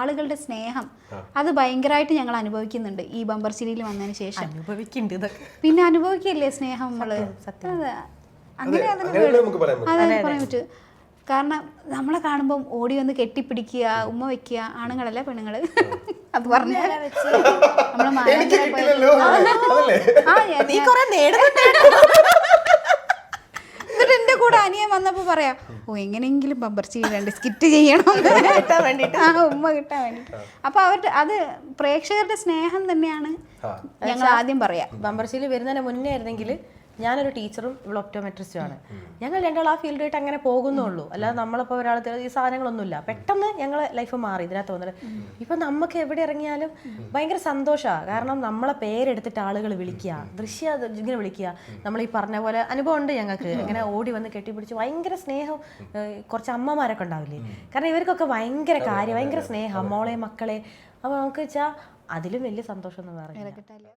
ആളുകളുടെ സ്നേഹം അത് ഭയങ്കരമായിട്ട് ഞങ്ങൾ അനുഭവിക്കുന്നുണ്ട് ഈ ബമ്പർ ചിരിയിൽ വന്നതിന് ശേഷം. പിന്നെ അനുഭവിക്കില്ലേ സ്നേഹം നമ്മള്? അങ്ങനെ പറയാൻ പറ്റൂ. കാരണം നമ്മളെ കാണുമ്പം ഓടി വന്ന് കെട്ടിപ്പിടിക്കുക, ഉമ്മ വെക്കുക, ആണുങ്ങളല്ല പെണ്ണുങ്ങള്. അത് പറഞ്ഞ നമ്മളെ എന്നിട്ട് എന്റെ കൂടെ അനിയൻ വന്നപ്പോ പറയാ, ഓ എങ്ങനെയെങ്കിലും ബമ്പർ ചിരി സ്കിറ്റ് ചെയ്യണം ഉമ്മ കിട്ടാൻ വേണ്ടി. അപ്പൊ അവരുടെ അത് പ്രേക്ഷകരുടെ സ്നേഹം തന്നെയാണ് ഞങ്ങൾ ആദ്യം പറയാ. ബമ്പർ ചിരി വരുന്നതിന് മുന്നേ ആയിരുന്നെങ്കിൽ ഞാനൊരു ടീച്ചറും ഇവിടെ ഒപ്റ്റോമെട്രിസ്റ്റും ആണ്. ഞങ്ങൾ രണ്ടാളും ആ ഫീൽഡായിട്ട് അങ്ങനെ പോകുന്നുള്ളൂ. അല്ലാതെ നമ്മളിപ്പോൾ ഒരാൾ ഈ സാധനങ്ങളൊന്നുമില്ല. പെട്ടെന്ന് ഞങ്ങളെ ലൈഫ് മാറി ഇതിനകത്ത് തോന്നുന്നത്. ഇപ്പം നമുക്ക് എവിടെ ഇറങ്ങിയാലും ഭയങ്കര സന്തോഷമാണ്. കാരണം നമ്മളെ പേരെടുത്തിട്ട് ആളുകൾ വിളിക്കുക, ഇങ്ങനെ വിളിക്കുക. നമ്മൾ ഈ പറഞ്ഞ പോലെ അനുഭവം ഉണ്ട് ഞങ്ങൾക്ക്. ഇങ്ങനെ ഓടി വന്ന് കെട്ടിപ്പിടിച്ച് ഭയങ്കര സ്നേഹം. കുറച്ച് അമ്മമാരൊക്കെ ഉണ്ടാവില്ലേ, കാരണം ഇവർക്കൊക്കെ ഭയങ്കര കാര്യം, ഭയങ്കര സ്നേഹം മോളെ മക്കളെ. അപ്പോൾ നമുക്ക് വെച്ചാൽ അതിലും വലിയ സന്തോഷം ഒന്നും വേറെ.